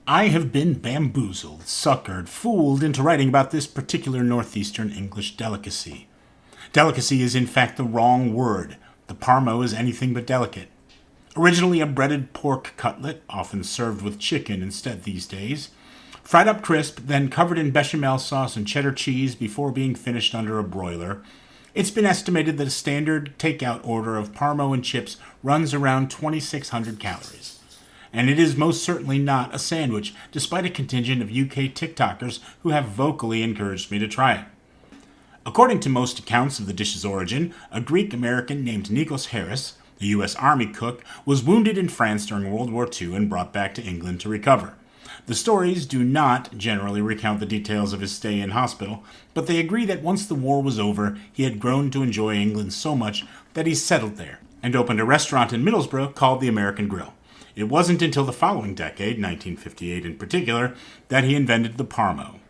I have been bamboozled, suckered, fooled into writing about this particular northeastern English delicacy. Delicacy is in fact the wrong word. The Parmo is anything but delicate. Originally a breaded pork cutlet, often served with chicken instead these days, fried up crisp, then covered in bechamel sauce and cheddar cheese before being finished under a broiler, it's been estimated that a standard takeout order of Parmo and chips runs around 2,600 calories. And it is most certainly not a sandwich, despite a contingent of UK TikTokers who have vocally encouraged me to try it. According to most accounts of the dish's origin, a Greek-American named Nikos Harris, a U.S. Army cook, was wounded in France during World War II and brought back to England to recover. The stories do not generally recount the details of his stay in hospital, but they agree that once the war was over, he had grown to enjoy England so much that he settled there and opened a restaurant in Middlesbrough called the American Grill. It wasn't until the following decade, 1958 in particular, that he invented the Parmo.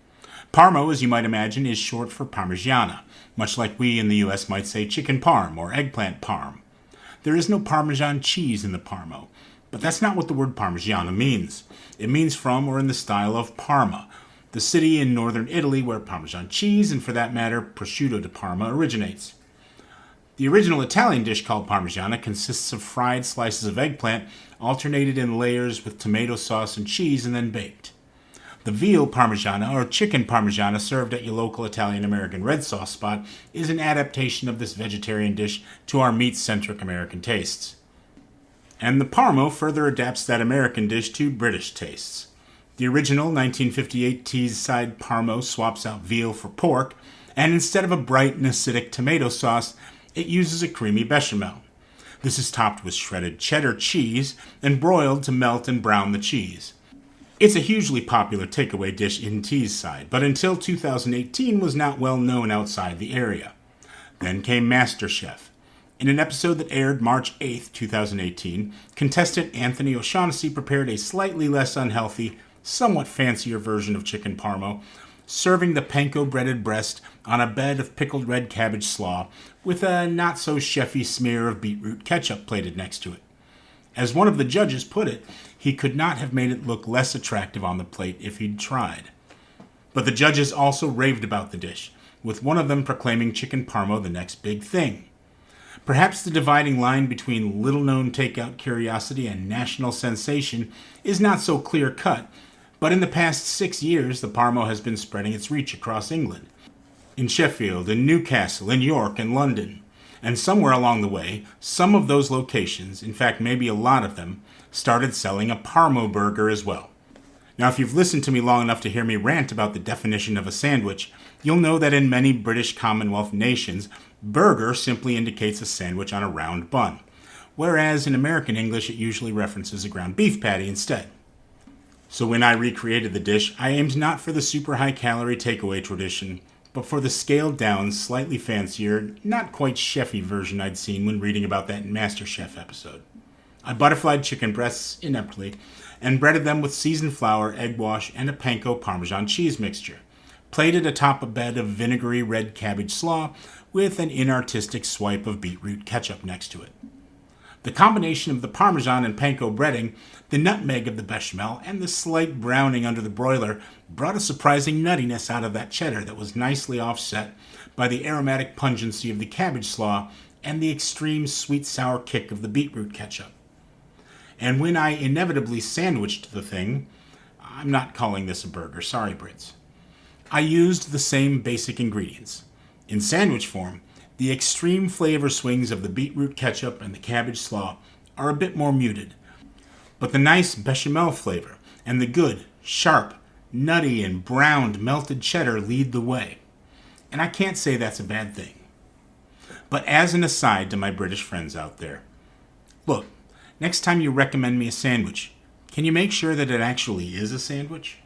Parmo, as you might imagine, is short for Parmesana, much like we in the U.S. might say chicken parm or eggplant parm. There is no Parmesan cheese in the Parmo, but that's not what the word Parmigiana means. It means from or in the style of Parma, the city in northern Italy where Parmesan cheese, and for that matter, prosciutto di Parma, originates. The original Italian dish called Parmigiana consists of fried slices of eggplant alternated in layers with tomato sauce and cheese and then baked. The veal Parmigiana, or chicken Parmigiana served at your local Italian-American red sauce spot, is an adaptation of this vegetarian dish to our meat-centric American tastes. And the Parmo further adapts that American dish to British tastes. The original 1958 Teesside Parmo swaps out veal for pork, and instead of a bright and acidic tomato sauce, it uses a creamy bechamel. This is topped with shredded cheddar cheese and broiled to melt and brown the cheese. It's a hugely popular takeaway dish in Teaside, but until 2018 was not well known outside the area. Then came MasterChef. In an episode that aired March 8, 2018, contestant Anthony O'Shaughnessy prepared a slightly less unhealthy, somewhat fancier version of chicken parmo, serving the panko breaded breast on a bed of pickled red cabbage slaw with a not-so-chefy smear of beetroot ketchup plated next to it. As one of the judges put it, he could not have made it look less attractive on the plate if he'd tried. But the judges also raved about the dish, with one of them proclaiming chicken parmo the next big thing. Perhaps the dividing line between little-known takeout curiosity and national sensation is not so clear-cut, but in the past 6 years the Parmo has been spreading its reach across England. In Sheffield, in Newcastle, in York, and London. And somewhere along the way, some of those locations, in fact maybe a lot of them, started selling a Parmo Burger as well. Now if you've listened to me long enough to hear me rant about the definition of a sandwich, you'll know that in many British Commonwealth nations, burger simply indicates a sandwich on a round bun, whereas in American English it usually references a ground beef patty instead. So when I recreated the dish, I aimed not for the super high-calorie takeaway tradition, but for the scaled-down, slightly fancier, not quite chefy version I'd seen when reading about that MasterChef episode. I butterflied chicken breasts ineptly, and breaded them with seasoned flour, egg wash, and a panko Parmesan cheese mixture, plated atop a bed of vinegary red cabbage slaw with an inartistic swipe of beetroot ketchup next to it. The combination of the Parmesan and panko breading, the nutmeg of the bechamel, and the slight browning under the broiler brought a surprising nuttiness out of that cheddar that was nicely offset by the aromatic pungency of the cabbage slaw and the extreme sweet-sour kick of the beetroot ketchup. And when I inevitably sandwiched the thing, I'm not calling this a burger, sorry Brits, I used the same basic ingredients. In sandwich form, the extreme flavor swings of the beetroot ketchup and the cabbage slaw are a bit more muted, but the nice bechamel flavor and the good, sharp, nutty, and browned melted cheddar lead the way. And I can't say that's a bad thing. But as an aside to my British friends out there, look, next time you recommend me a sandwich, can you make sure that it actually is a sandwich?